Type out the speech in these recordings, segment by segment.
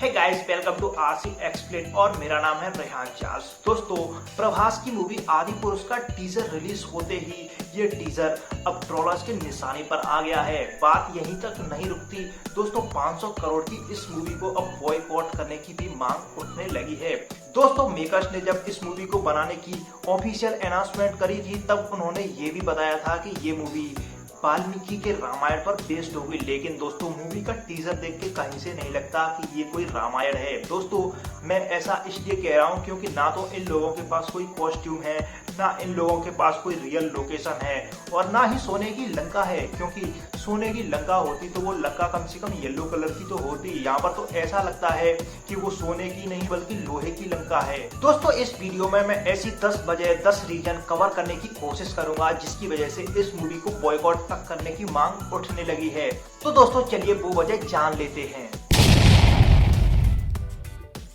Hey guys, welcome to RC explain और मेरा नाम है रेहान चार्ल्स। दोस्तों, प्रभास की मूवी आदि पुरुष का टीजर रिलीज होते ही ये टीजर अब ट्रोलर्स के निशाने पर आ गया है। बात यहीं तक नहीं रुकती दोस्तों, 500 करोड़ की इस मूवी को अब बॉयकॉट करने की भी मांग उठने लगी है। दोस्तों, मेकर्स ने जब इस मूवी को बनाने की ऑफिशियल अनाउंसमेंट करी थी तब उन्होंने ये भी बताया था कि ये मूवी वाल्मीकि के रामायण पर बेस्ड होगी। लेकिन दोस्तों, मूवी का टीजर देख के कहीं से नहीं लगता कि ये कोई रामायण है। दोस्तों, मैं ऐसा इसलिए कह रहा हूँ क्योंकि ना तो इन लोगों के पास कोई कॉस्ट्यूम है, ना इन लोगों के पास कोई रियल लोकेशन है और ना ही सोने की लंका है। क्योंकि सोने की लंका होती तो वो लंका कम से कम येलो कलर की तो होती। यहाँ पर तो ऐसा लगता है कि वो सोने की नहीं बल्कि लोहे की लंका है। दोस्तों, इस वीडियो में मैं ऐसी 10 वजह 10 रीजन कवर करने की कोशिश करूंगा जिसकी वजह से इस मूवी को बॉयकॉट तक करने की मांग उठने लगी है। तो दोस्तों, चलिए वो वजह जान लेते हैं।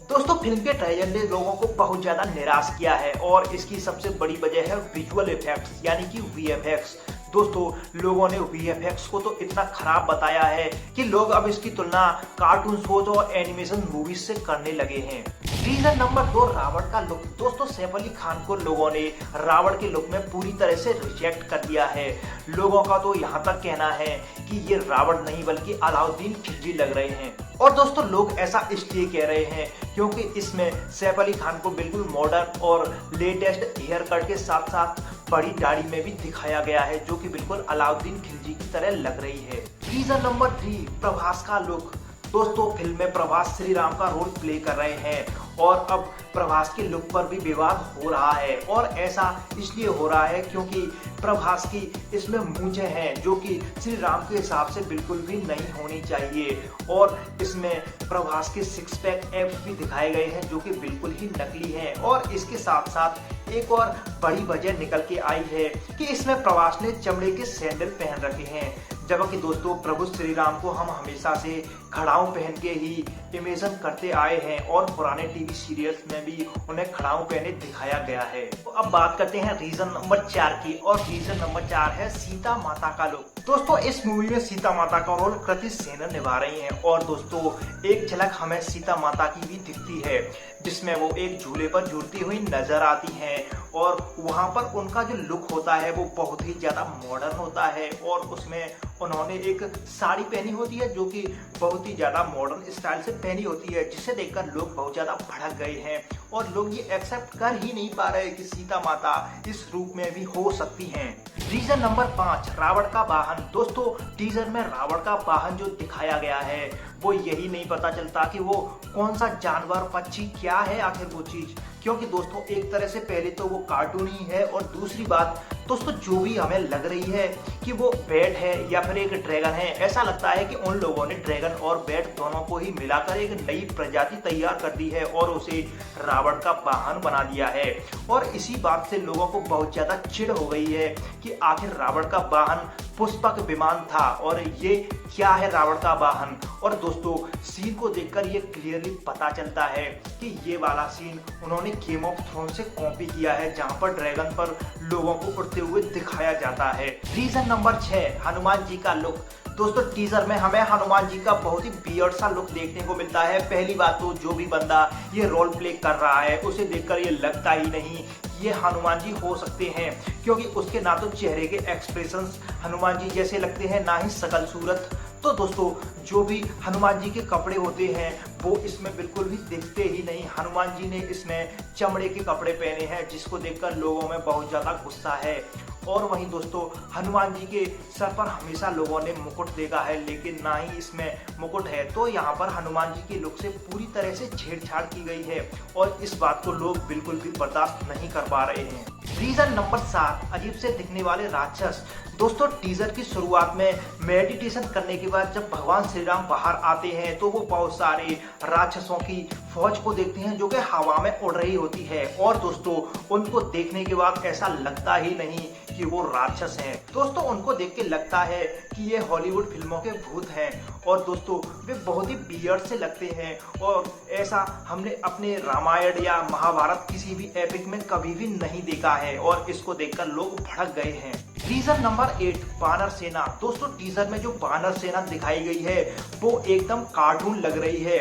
दोस्तों, फिल्म के ट्रेलर ने लोगों को बहुत ज्यादा निराश किया है और इसकी सबसे बड़ी वजह है विजुअल इफेक्ट्स यानी कि वीएफएक्स। दोस्तों, लोगों ने वीएफएक्स को तो इतना खराब बताया है कि लोग अब इसकी तुलना कार्टून शोज और एनिमेशन मूवीज से करने लगे हैं। रीजन नंबर 2, रावण का लुक। दोस्तों, सैफ अली खान को लोगों ने रावण के लुक में पूरी तरह से रिजेक्ट कर दिया है। लोगों का तो यहाँ तक कहना है कि ये रावण नहीं बल्कि अलाउद्दीन खिलजी लग रहे हैं। और दोस्तों, लोग ऐसा इसलिए कह रहे हैं क्योंकि इसमें सैफ अली खान को बिल्कुल मॉडर्न और लेटेस्ट हेयर कट के साथ साथ बड़ी दाढ़ी में भी दिखाया गया है जो कि बिल्कुल अलाउद्दीन खिलजी की तरह लग रही है। रीजन नंबर 3, प्रभास का लुक। दोस्तों, फिल्म में प्रभास श्री राम का रोल प्ले कर रहे हैं और अब प्रभास के लुक पर भी विवाद हो रहा है और ऐसा इसलिए हो रहा है क्योंकि प्रभास की इसमें मूंछें हैं जो कि श्री राम के हिसाब से बिल्कुल भी नहीं होनी चाहिए और इसमें प्रभास के 6 पैक एब्स भी दिखाए गए हैं जो कि बिल्कुल ही नकली हैं। और इसके साथ साथ एक और बड़ी वजह निकल के आई है कि इसमें प्रभास ने चमड़े के सैंडल पहन रखे हैं, जबकि दोस्तों प्रभु श्री राम को हम हमेशा से खड़ाऊ पहन के ही इमेजिन करते आए हैं और पुराने टीवी सीरियल्स में भी उन्हें खड़ाऊ पहने दिखाया गया है। तो अब बात करते हैं रीजन नंबर 4 की और रीजन नंबर 4 है सीता माता का लुक। दोस्तों, इस मूवी में सीता माता का रोल कृति सेनन निभा रही हैं और दोस्तों एक झलक हमें सीता माता की भी दिखती है जिसमें वो एक झूले पर झूलती हुई नजर आती हैं और वहां पर उनका जो लुक होता है वो बहुत ही ज्यादा मॉडर्न होता है और उसमें उन्होंने एक साड़ी पहनी होती है जो कि बहुत ही ज्यादा मॉडर्न स्टाइल से पहनी होती है जिसे देखकर लोग बहुत ज्यादा भड़क गए हैं और लोग ये एक्सेप्ट कर ही नहीं पा रहे कि सीता माता इस रूप में भी हो सकती हैं। रीजन नंबर 5, रावण का वाहन। दोस्तों, टीजर में रावण का वाहन जो दिखाया गया है वो यही नहीं पता चलता कि वो कौन सा जानवर पक्षी क्या है आखिर वो चीज, क्योंकि दोस्तों एक तरह से पहले तो वो कार्टून ही है और दूसरी बात दोस्तों जो भी हमें लग रही है कि वो बैट है या फिर एक ड्रैगन है, ऐसा लगता है कि उन लोगों ने ड्रैगन और बैट दोनों को ही मिलाकर एक नई प्रजाति तैयार कर दी है और उसे रावण का वाहन बना दिया है। और इसी बात से लोगों को बहुत ज्यादा चिढ़ हो गई है कि आखिर रावण का वाहन पुष्पक विमान था और ये क्या है रावण का वाहन। और दोस्तों, सीन को देखकर ये क्लियरली पता चलता है कि ये वाला सीन उन्होंने गेम ऑफ थ्रोन से कॉपी किया है जहां पर ड्रैगन पर लोगों को उड़ते हुए दिखाया जाता है। रीजन नंबर 6, हनुमान जी का लुक। दोस्तों, टीजर में हमें हनुमान जी का बहुत ही वियर्ड सा लुक देखने को मिलता है। पहली बात तो जो भी बंदा ये रोल प्ले कर रहा है उसे देखकर ये लगता ही नहीं ये हनुमान जी हो सकते हैं क्योंकि उसके ना तो चेहरे के एक्सप्रेशंस हनुमान जी जैसे लगते हैं ना ही शकल सूरत। तो दोस्तों, जो भी हनुमान जी के कपड़े होते हैं वो इसमें बिल्कुल भी दिखते ही नहीं। हनुमान जी ने इसमें चमड़े के कपड़े पहने हैं जिसको देखकर लोगों में बहुत ज्यादा गुस्सा है। और वहीं दोस्तों, हनुमान जी के सर पर हमेशा लोगों ने मुकुट देखा है लेकिन ना ही इसमें मुकुट है, तो यहाँ पर हनुमान जी के लुक से पूरी तरह से छेड़छाड़ की गई है और इस बात को लोग बिल्कुल भी बर्दाश्त नहीं कर पा रहे हैं। रीजन नंबर 7, अजीब से दिखने वाले राक्षस। दोस्तों, टीजर की शुरुआत में मेडिटेशन करने के बाद जब भगवान श्री राम बाहर आते हैं तो वो बहुत सारे राक्षसों की फौज को देखते हैं जो कि हवा में उड़ रही होती है और दोस्तों उनको देखने के बाद ऐसा लगता ही नहीं कि वो राक्षस हैं। दोस्तों, उनको देख के लगता है कि ये हॉलीवुड फिल्मों के भूत हैं और दोस्तों वे बहुत ही वियर्ड से लगते हैं और ऐसा हमने अपने रामायण या महाभारत किसी भी एपिक में कभी भी नहीं देखा है और इसको देखकर लोग भड़क गए हैं। रीजन नंबर 8, बानर सेना। दोस्तों, टीजर में जो बानर सेना दिखाई गई है वो एकदम कार्टून लग रही है।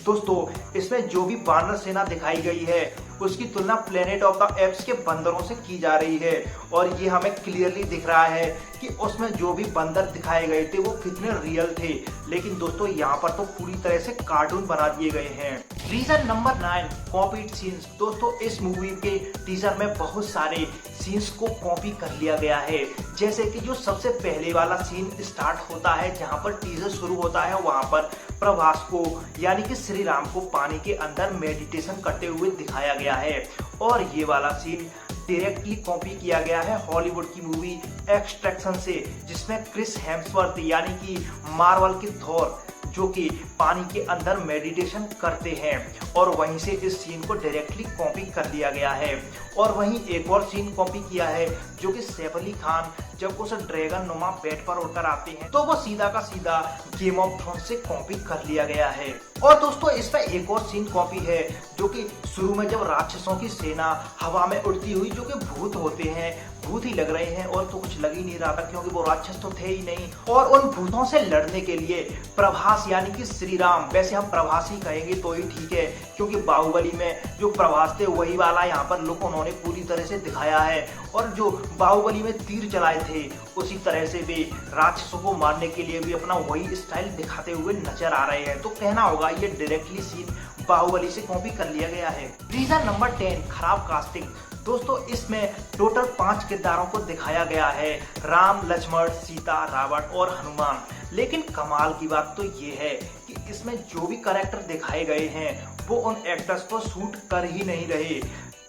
दोस्तों इसमें जो भी वानर सेना दिखाई गई है उसकी तुलना प्लेनेट ऑफ द एप्स के बंदरों से की जा रही है और ये हमें क्लियरली दिख रहा है कि उसमें जो भी बंदर दिखाए गए थे वो कितने रियल थे। लेकिन दोस्तों यहाँ पर तो पूरी तरह से कार्टून बना दिए गए हैं। Reason number 9, copied scenes. दोस्तों इस मूवी के टीजर में बहुत सारे सीन्स को कॉपी कर लिया गया है। जैसे कि जो सबसे पहले वाला सीन स्टार्ट होता है जहाँ पर टीजर शुरू होता है, वहाँ पर प्रभास को यानी कि श्री राम को पानी के अंदर मेडिटेशन करते हुए दिखाया गया है और ये वाला सीन डायरेक्टली कॉपी किया गया है हॉलीवुड की मूवी एक्सट्रैक्शन से, जिसमें क्रिस हेम्सवर्थ यानी कि मार्वल के थॉर जो कि पानी के अंदर मेडिटेशन करते हैं और वहीं से इस सीन को डायरेक्टली कॉपी कर लिया गया है। और वहीं एक और सीन कॉपी किया है जो कि सैफ अली खान जब उस ड्रैगन नुमा बेड पर उड़कर आते हैं तो वो सीधा का सीधा गेम ऑफ थ्रोन्स से कॉपी कर लिया गया है। और दोस्तों इसमें एक और सीन कॉपी है जो कि शुरू में जब राक्षसों की सेना हवा में उड़ती हुई, जो कि भूत होते हैं, भूत ही लग रहे हैं और तो कुछ लग ही नहीं रहा था क्योंकि वो राक्षस तो थे ही नहीं, और उन भूतों से लड़ने के लिए प्रभास यानी कि श्री राम, वैसे हम प्रभास ही कहेंगे तो ही ठीक है क्योंकि बाहुबली में जो प्रभास थे वही वाला यहाँ पर लुक उन्होंने पूरी तरह से दिखाया है और जो बाहुबली में तीर चलाए थे उसी तरह से भी राक्षसों को मारने के लिए भी अपना वही स्टाइल दिखाते हुए नजर आ रहे हैं। तो कहना होगा ये डायरेक्टली सीन बाहुबली से कॉपी कर लिया गया है। रीजन नंबर 10, खराब कास्टिंग। दोस्तों इसमें टोटल 5 किरदारों को दिखाया गया है, राम, लक्ष्मण, सीता, रावण और हनुमान। लेकिन कमाल की बात तो ये है कि इसमें जो भी कैरेक्टर दिखाए गए हैं वो उन एक्टर्स को सूट कर ही नहीं रहे।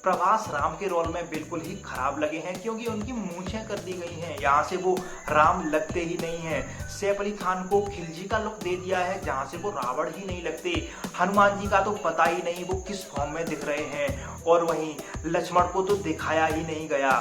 प्रभास राम के रोल में बिल्कुल ही खराब लगे हैं क्योंकि उनकी मूंछें कर दी गई हैं, यहाँ से वो राम लगते ही नहीं है। सैफ अली खान को खिलजी का लुक दे दिया है जहाँ से वो रावण ही नहीं लगते। हनुमान जी का तो पता ही नहीं वो किस फॉर्म में दिख रहे हैं और वहीं लक्ष्मण को तो दिखाया ही नहीं गया।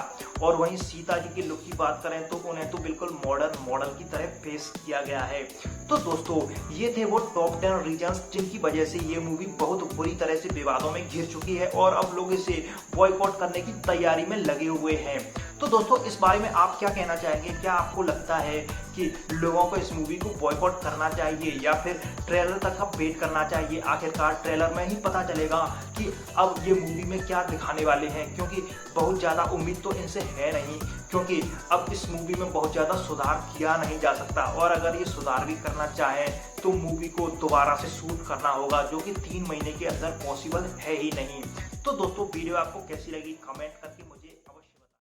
और वहीं सीता जी की लुक की बात करें तो उन्हें तो बिल्कुल मॉडर्न मॉडल की तरह पेश किया गया है। तो दोस्तों ये थे वो टॉप 10 रीजंस जिनकी वजह से ये मूवी बहुत बुरी तरह से विवादों में घिर चुकी है और अब लोग इसे बॉयकॉट करने की तैयारी में लगे हुए हैं। तो दोस्तों इस बारे में आप क्या कहना चाहेंगे? क्या आपको लगता है कि लोगों को इस मूवी को बॉयकॉट करना चाहिए या फिर ट्रेलर तक का वेट करना चाहिए? आखिरकार ट्रेलर में ही पता चलेगा कि अब ये मूवी में क्या दिखाने वाले हैं, क्योंकि बहुत ज़्यादा उम्मीद तो इनसे है नहीं, क्योंकि अब इस मूवी में बहुत ज़्यादा सुधार किया नहीं जा सकता और अगर ये सुधार भी करना चाहें तो मूवी को दोबारा से शूट करना होगा जो कि 3 महीने के अंदर पॉसिबल है ही नहीं। तो दोस्तों वीडियो आपको कैसी लगी कमेंट करके